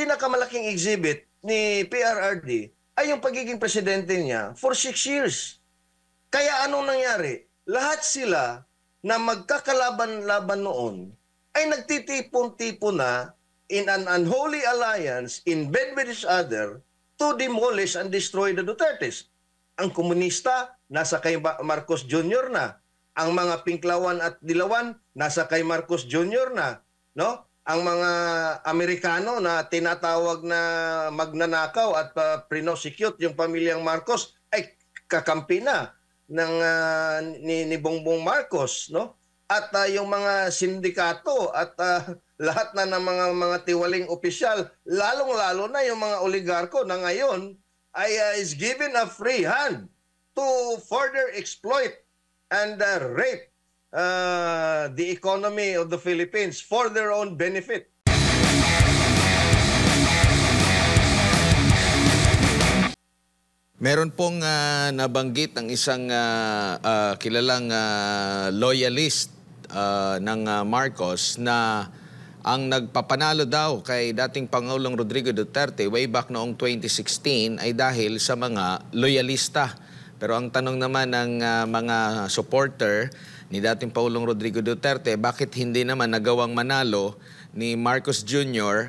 pinakamalaking exhibit ni PRRD ay yung pagiging presidente niya for 6 years. Kaya anong nangyari? Lahat sila na magkakalaban-laban noon ay nagtitipon-tipon na in an unholy alliance in bed with each other to demolish and destroy the Dutertes. Ang komunista, nasa kay Marcos Jr. na. Ang mga Pinklawan at Dilawan, nasa kay Marcos Jr. na. No? Ang mga Amerikano na tinatawag na magnanakaw at prinosecute yung pamilyang Marcos ay kakampi na ng ni Bongbong Marcos, no? At yung mga sindikato at lahat na ng mga tiwaling opisyal, lalong-lalo na yung mga oligarko na ngayon ay is given a free hand to further exploit and rape the economy of the Philippines for their own benefit. Meron pong nabanggit ng isang kilalang loyalist ng Marcos na ang nagpapanalo daw kay dating Pangulong Rodrigo Duterte way back noong 2016 ay dahil sa mga loyalista. Pero ang tanong naman ng mga supporter ni dating Pangulong Rodrigo Duterte, bakit hindi naman nagawang manalo ni Marcos Jr.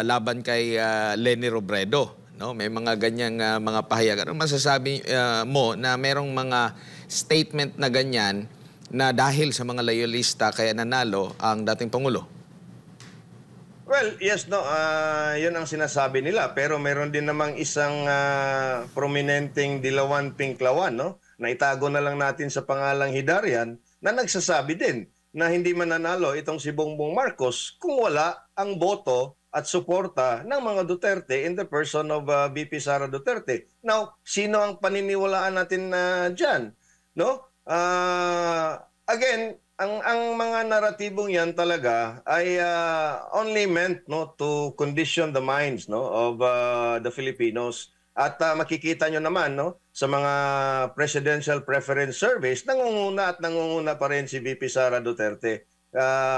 Laban kay Leni Robredo? No, may mga ganyang mga pahayag. Ano masasabi mo na merong mga statement na ganyan na dahil sa mga loyalista kaya nanalo ang dating Pangulo? Well, yes, no, yun ang sinasabi nila. Pero meron din namang isang prominenteng Dilawan Pinklawan, no? Na itago na lang natin sa pangalang Hidarian, na nagsasabi din na hindi mananalo itong si Bongbong Marcos kung wala ang boto at suporta ng mga Duterte in the person of VP Sara Duterte. Now, sino ang paniniwalaan natin dyan? No? Again, ang mga naratibong yan talaga ay only meant, no, to condition the minds, no, of the Filipinos. At makikita nyo naman, no, sa mga presidential preference surveys, nangunguna pa rin si VP Sara Duterte.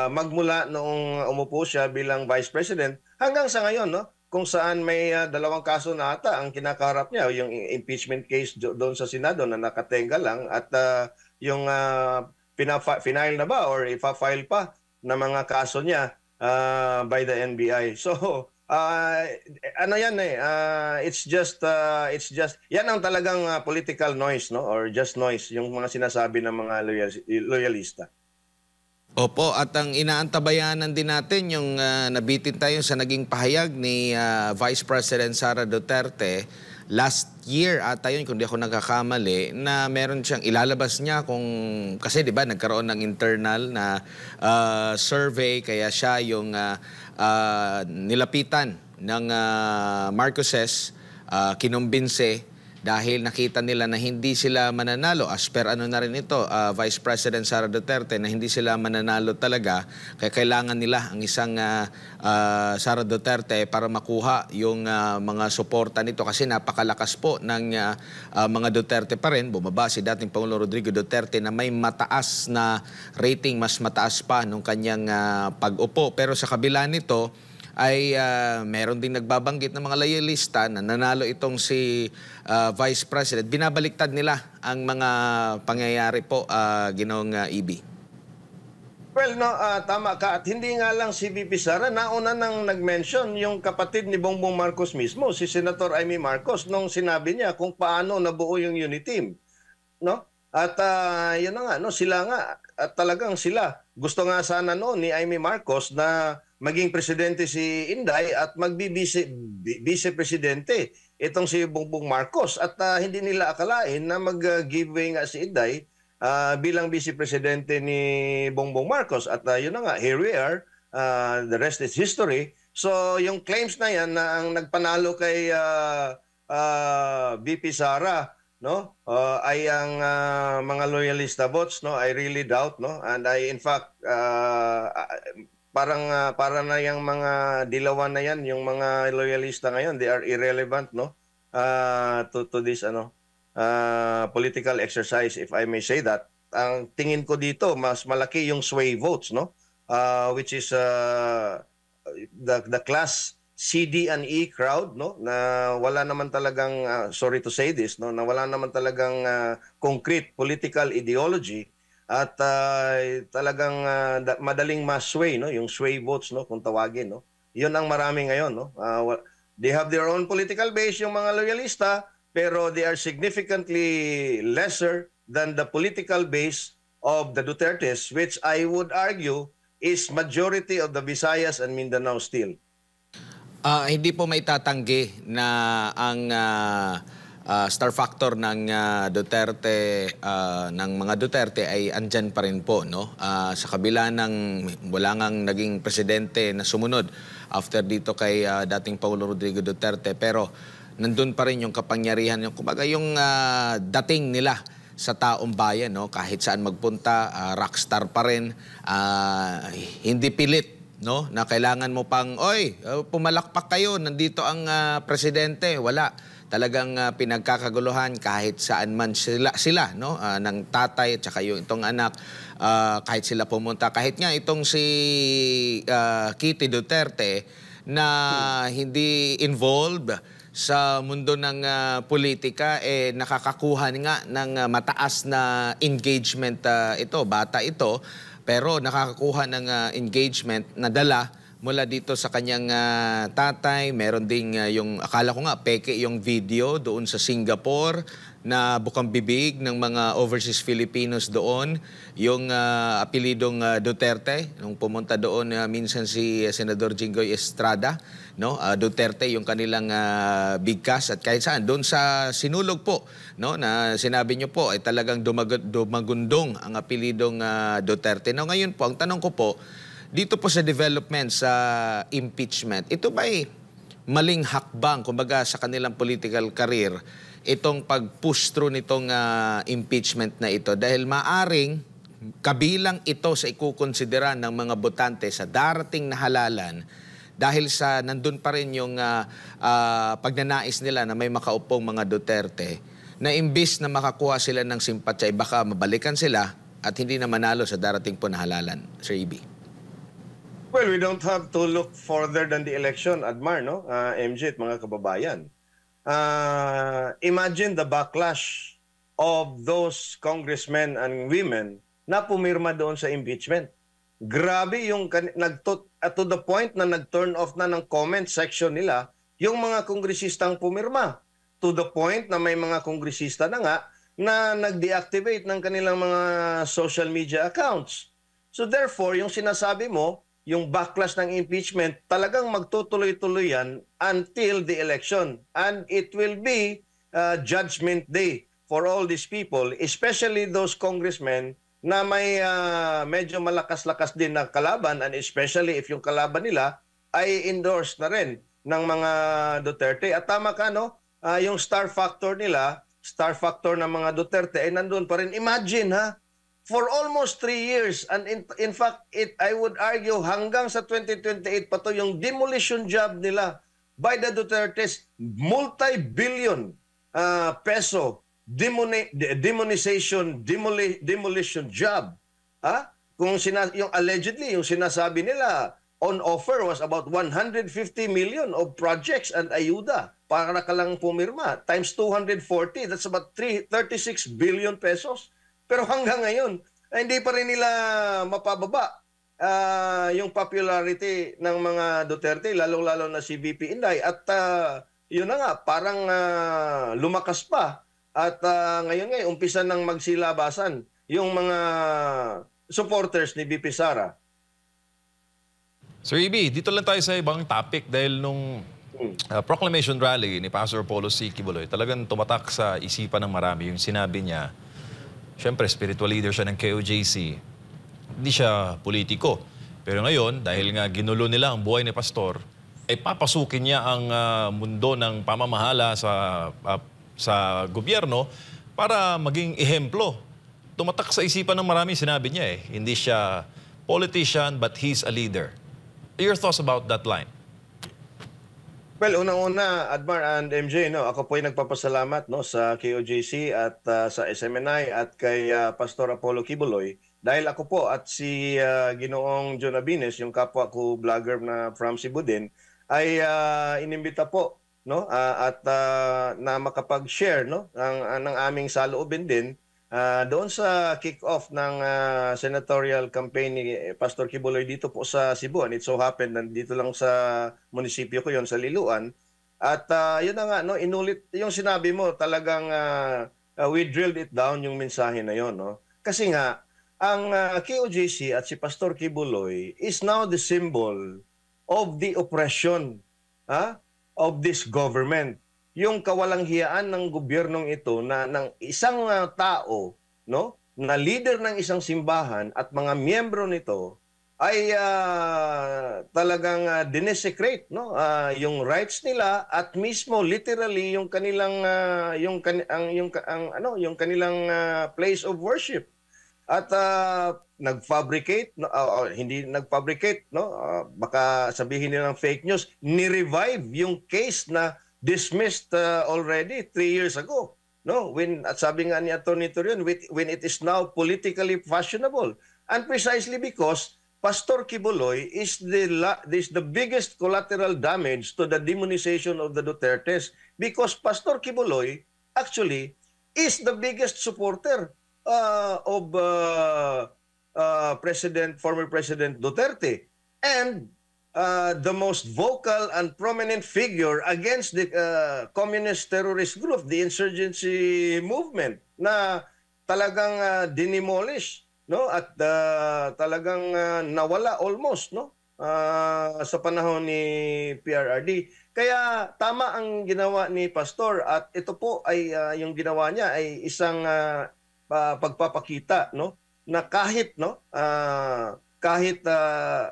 Magmula noong umupo siya bilang Vice President hanggang sa ngayon, no, kung saan may dalawang kaso na ata ang kinakaharap niya, yung impeachment case doon sa Senado na nakatenga lang at yung final na ba or ipa-file pa na mga kaso niya by the NBI. So, ano yan it's just yan ang talagang political noise, no, or just noise, yung mga sinasabi ng mga loyalista. Opo, at ang inaantabayanan din natin yung nabitin tayo sa naging pahayag ni Vice President Sara Duterte last year ata yun, kung di ako nagkakamali, na meron siyang ilalabas niya kung, kasi di ba nagkaroon ng internal na survey, kaya siya yung nilapitan ng Marcoses, kinumbinse dahil nakita nila na hindi sila mananalo. As per ano na rin ito, Vice President Sara Duterte, na hindi sila mananalo talaga, kaya kailangan nila ang isang Sara Duterte para makuha yung mga suporta nito, kasi napakalakas po ng mga Duterte pa rin. Bumaba si dating Pangulong Rodrigo Duterte na may mataas na rating, mas mataas pa nung kanyang pag-upo. Pero sa kabila nito ay meron ding nagbabanggit ng mga loyalista na nanalo itong si Vice President. Binabaliktad nila ang mga pangyayari po, Ginoong EB. Well, no, tama ka. At hindi nga lang si VP Sara, nauna nang nag-mention yung kapatid ni Bongbong Marcos mismo, si Senator Amy Marcos, nung sinabi niya kung paano nabuo yung unit team. No? At yun na nga, no, sila nga, at talagang sila. Gusto nga sana noon ni Amy Marcos na maging presidente si Inday at vice-presidente itong si Bongbong Marcos. At hindi nila akalain na mag-giveaway nga si Inday bilang vice-presidente ni Bongbong Marcos. At yun na nga, here we are, the rest is history. So yung claims na yan na ang nagpanalo kay VP Sara, no, ay ang mga loyalista votes, no, I really doubt, no, and I in fact parang na yung mga dilawan na yan, yung mga loyalista ngayon, they are irrelevant, no, to this political exercise, if I may say that. Ang tingin ko dito, mas malaki yung sway votes, no, which is the class CD&E crowd, no, na wala naman talagang sorry to say this, no, na wala naman talagang concrete political ideology at talagang madaling ma-sway, no, yung sway votes, no, kung tawagin, no. 'Yun ang marami ngayon, no. They have their own political base yung mga loyalista, pero they are significantly lesser than the political base of the Dutertes, which I would argue is majority of the Visayas and Mindanao still. Hindi po maitatanggi na ang star factor ng Duterte, ng mga Duterte ay andyan pa rin po, no? Sa kabila ng wala ngang naging presidente na sumunod after dito kay dating Paulo Rodrigo Duterte, pero nandun pa rin yung kapangyarihan, yung kumbaga yung dating nila sa taong bayan, no? Kahit saan magpunta, rockstar pa rin, hindi pilit, no, na kailangan mo pang, oy, pumalakpak kayo, nandito ang presidente. Wala. Talagang pinagkakaguluhan kahit saan man sila, no, ng tatay at saka yung itong anak, kahit sila pumunta. Kahit nga itong si Kitty Duterte na hindi involved sa mundo ng politika, nakakakuha nga ng mataas na engagement ito, bata ito, pero nakakakuha ng engagement na dala mula dito sa kanyang tatay. Meron ding yung, akala ko nga, peke yung video doon sa Singapore na bukang bibig ng mga overseas Filipinos doon. Yung apelidong Duterte, nung pumunta doon minsan si Senador Jinggoy Estrada, no? Duterte yung kanilang bigkas at kahit saan. Doon sa sinulog po, no, na sinabi nyo po ay talagang dumagundong ang apelidong Duterte. Now, ngayon po, ang tanong ko po, dito po sa development sa impeachment, ito ba'y maling hakbang, kumbaga sa kanilang political career, itong pag-push through nitong impeachment na ito? Dahil maaring kabilang ito sa ikukonsidera ng mga botante sa darating na halalan dahil sa nandun pa rin yung pagnanais nila na may makaupong mga Duterte, na imbis na makakuha sila ng simpatsya, baka mabalikan sila at hindi na manalo sa darating po na halalan. Sir E.B. Well, we don't have to look further than the election, Admar, no? MJ at mga kababayan. Imagine the backlash of those congressmen and women na pumirma doon sa impeachment. Grabe yung to the point na nag-turn off na ng comment section nila yung mga kongresistang pumirma. To the point na may mga kongresista na nga na nag-deactivate ng kanilang mga social media accounts. So therefore, yung sinasabi mo, yung backlash ng impeachment, talagang magtutuloy-tuloy yan until the election. And it will be judgment day for all these people, especially those congressmen na may medyo malakas-lakas din na kalaban, and especially if yung kalaban nila ay endorsed na rin ng mga Duterte. At tama ka, no? Yung star factor nila, star factor ng mga Duterte ay nandun pa rin. Imagine, ha? For almost 3 years, and in fact, I would argue hanggang sa 2028 pa to, yung demolition job nila by the Dutertes, multi-billion peso demolition job. Kung yung allegedly, yung sinasabi nila on offer was about 150 million of projects and ayuda para ka lang pumirma. Times 240, that's about 36 billion pesos. Pero hanggang ngayon, hindi pa rin nila mapababa yung popularity ng mga Duterte, lalong-lalo na si VP Inday. At yun na nga, parang lumakas pa. At ngayon umpisa nang magsilabasan yung mga supporters ni VP Sara. Sir E.B., dito lang tayo sa ibang topic dahil nung proclamation rally ni Pastor Apollo C. Quiboloy, talagang tumatak sa isipan ng marami yung sinabi niya. Siyempre, spiritual leader siya ng KOJC. Hindi siya politiko. Pero ngayon, dahil nga ginulo nila ang buhay ni Pastor, ay papasukin niya ang mundo ng pamamahala sa gobyerno para maging ehemplo. Tumatak sa isipan ng marami, sinabi niya hindi siya politician, but he's a leader. Your thoughts about that line? Well, unang-una, Admar and MJ, no, ako po ay nagpapasalamat, no, sa KOJC at sa SMNI at kay Pastor Apollo Quiboloy dahil ako po at si Ginoong John Abines, yung kapwa ko vlogger na from Cebu din, ay inimbita po, no, na makapag-share, no, ng aming saloobin din doon sa kick-off ng senatorial campaign ni Pastor Kibuloy dito po sa Cebu. And it so happened nandito lang sa munisipyo ko yon, sa Liloan. At yun na nga, no, inulit yung sinabi mo, talagang we drilled it down yung mensahe na yon, no. Kasi nga ang KOJC at si Pastor Kibuloy is now the symbol of the oppression of this government. Yung kawalanghiyaan ng gobyernong ito na ng isang tao, no, na leader ng isang simbahan at mga miyembro nito ay talagang dinesecrate, no, yung rights nila at mismo literally yung kanilang yung kanilang place of worship. At nag-fabricate, hindi nag-fabricate, no? Baka sabihin nilang fake news, ni-revive yung case na dismissed already 3 years ago. No? At sabi nga ni Atty. Torion, when it is now politically fashionable. And precisely because Pastor Kibuloy is the biggest collateral damage to the demonization of the Dutertes, because Pastor Kibuloy actually is the biggest supporter of former President Duterte, and the most vocal and prominent figure against the communist terrorist group, the insurgency movement, na talagang dinimolish, no, at talagang nawala almost, no, sa panahon ni PRRD. Kaya tama ang ginawa ni Pastor, at ito po ay yung ginawa niya ay isang pagpapakita, no, na kahit, no, kahit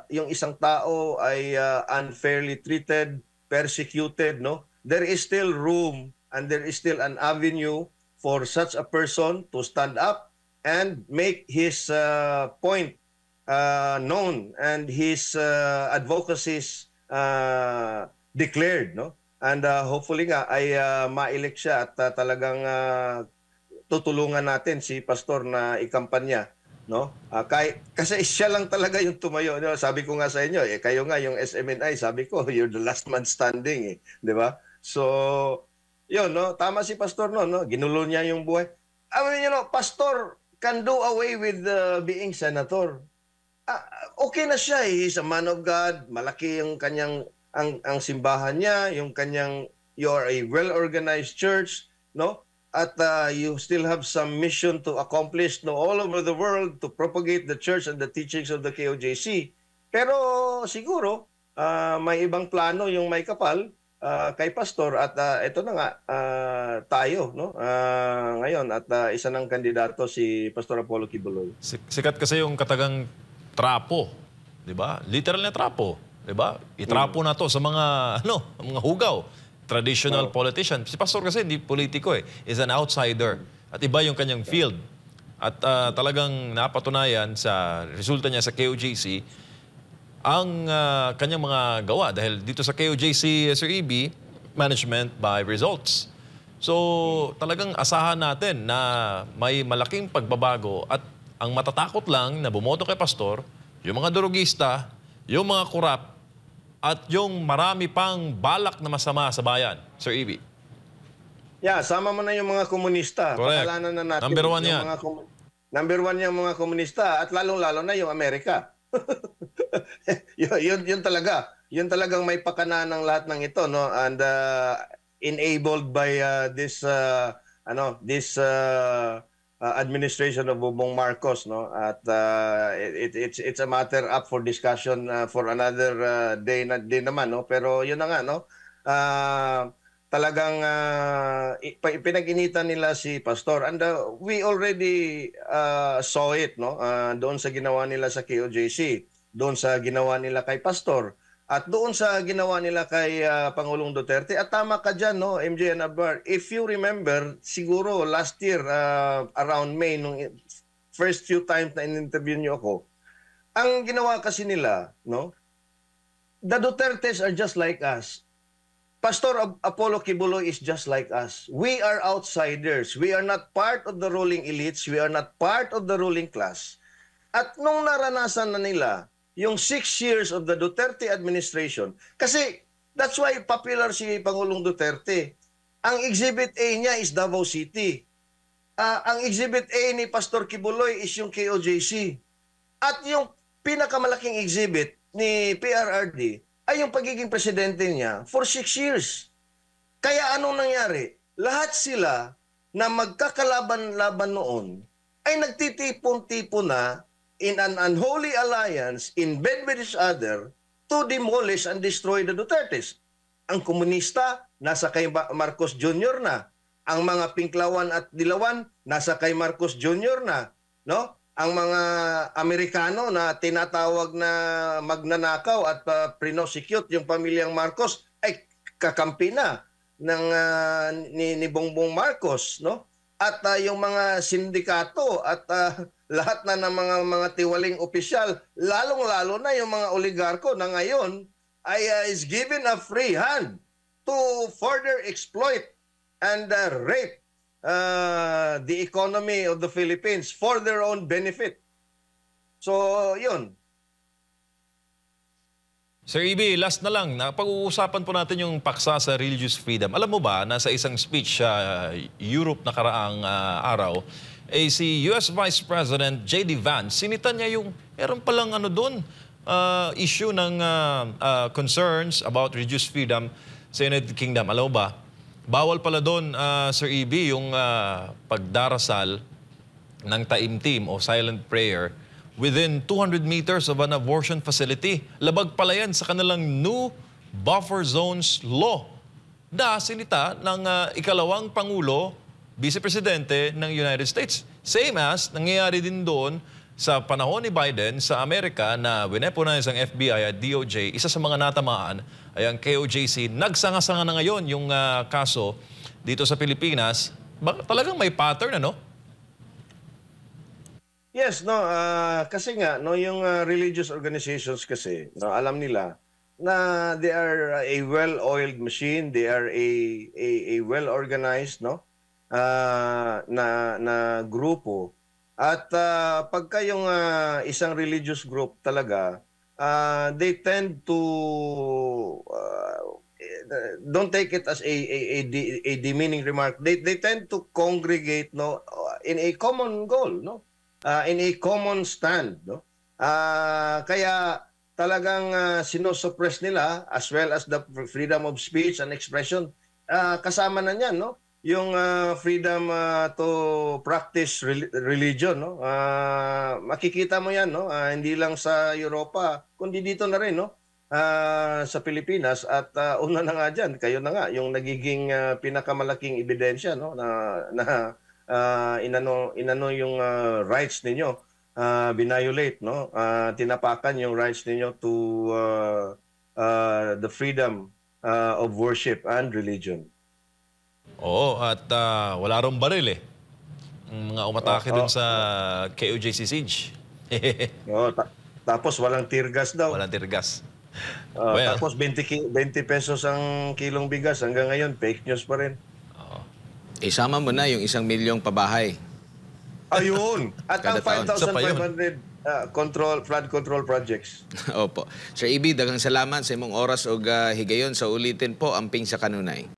yung isang tao ay unfairly treated, persecuted, no, there is still room and there is still an avenue for such a person to stand up and make his point known and his advocacies declared, no, and hopefully nga ay ma-elect siya at talagang tutulungan natin si Pastor na ikampanya, no? Kasi siya lang talaga yung tumayo, no? Sabi ko nga sa inyo, kayo nga yung SMNI, sabi ko, you're the last man standing, 'di ba? So, yun, no? Tama si Pastor, no? Ginulo niya yung buhay. I mean, Pastor can do away with being senator. Okay na siya, he's a man of God, malaki yung kanyang ang simbahan niya, yung kanyang, you are a well-organized church, no? At you still have some mission to accomplish, no, all over the world to propagate the church and the teachings of the KOJC. Pero siguro may ibang plano yung may kapal kay Pastor, at ito na nga tayo, no, ngayon, at isa ng kandidato si Pastor Apollo Kibuloy. Sikat kasi yung katagang trapo, 'di ba? Literal na trapo, 'di ba? Itrapo na 'to sa mga mga hugaw. Traditional politician. Si Pastor kasi hindi politiko is an outsider. At iba yung kanyang field. At talagang napatunayan sa resulta niya sa KOJC ang kanyang mga gawa. Dahil dito sa KOJC, Sir EB, management by results. So talagang asahan natin na may malaking pagbabago, at ang matatakot lang na bumoto kay Pastor, yung mga durugista, yung mga korap, at yung marami pang balak na masama sa bayan, Sir EB. Yeah, sama mo na yung mga komunista. Correct. Pakalanan na natin. Number one yan. Number one yung mga komunista, at lalong-lalo na yung Amerika. yun talaga. Yun talagang may pakana ng lahat ng ito, no? And enabled by this administration of Bongbong Marcos, no, at it's a matter up for discussion for another day na din naman, no, pero yun na nga, no, talagang pinag-initan nila si Pastor, and we already saw it, no, doon sa ginawa nila sa KOJC, doon sa ginawa nila kay Pastor, at doon sa ginawa nila kay Pangulong Duterte. At tama ka dyan, no, MJ and Abar. If you remember, siguro last year, around May, nung first few times na in-interview niyo ako, ang ginawa kasi nila, no, the Dutertes are just like us. Pastor Apollo Kibuloy is just like us. We are outsiders. We are not part of the ruling elites. We are not part of the ruling class. At nung naranasan na nila yung 6 years of the Duterte administration, kasi That's why popular si Pangulong Duterte. Ang Exhibit A niya is Davao City. Ang Exhibit A ni Pastor Kibuloy is yung KOJC. At yung pinakamalaking exhibit ni PRRD ay yung pagiging presidente niya for 6 years. Kaya anong nangyari? Lahat sila na magkakalaban-laban noon ay nagtitipon-tipon na in an unholy alliance in bed with each other to demolish and destroy the Dutertes. Ang komunista, nasa kay Marcos Jr. na. Ang mga Pinklawan at Dilawan, nasa kay Marcos Jr. na. No? Ang mga Amerikano na tinatawag na magnanakaw at prinosecute yung pamilyang Marcos ay kakampi na ng ni Bongbong Marcos, no? At yung mga sindikato at lahat na ng mga tiwaling opisyal, lalong-lalo na yung mga oligarko na ngayon ay is given a free hand to further exploit and rape the economy of the Philippines for their own benefit. So, yun. Sir EB, last na lang, pag-uusapan po natin yung paksa sa religious freedom. Alam mo ba na sa isang speech sa Europe na karaang araw, si US Vice President J.D. Vance, sinita niya yung meron palang issue ng concerns about religious freedom sa United Kingdom. Alam mo ba, bawal pala doon, Sir EB, yung pagdarasal ng taimtim o silent prayer within 200 meters of an abortion facility. Labag pala yan sa kanilang new buffer zones law. Sinita ng ikalawang Pangulo, Vice Presidente ng United States. Same as nangyayari din doon sa panahon ni Biden sa Amerika na winepo na isang FBI at DOJ. Isa sa mga natamaan ay ang KOJC. Nagsanga-sanga na ngayon yung kaso dito sa Pilipinas. Talagang may pattern, ano? Yes, no, kasi nga no yung religious organizations kasi no, alam nila na they are a well-oiled machine, they are a well-organized no na grupo at pagka yung isang religious group talaga they tend to don't take it as a demeaning remark. They tend to congregate no in a common goal, no? In a common stand, no? Kaya talagang sinosuppress nila as well as the freedom of speech and expression. Kasama na niyan, no? Yung freedom to practice religion, no? Makikita mo yan, no? Hindi lang sa Europa, kundi dito na rin, no? Sa Pilipinas at una na nga dyan, kayo na nga, yung nagiging pinakamalaking ebidensya, no? Na inano yung rights ninyo, binayolate, no? Tinapakan yung rights ninyo to the freedom of worship and religion. Oo, at wala rong baril eh. Ang mga umatake dun sa KOJC siege. Tapos walang tear gas daw. Walang tear gas. Tapos 20 pesos ang kilong bigas. Hanggang ngayon, fake news pa rin. Isama mo na yung 1 milyong pabahay. Ayun. At ang Kada taon. 5,500 flood control projects. Opo. Sir EB, daghang salamat sa imong oras o higayon sa ulitin po amping sa kanunay.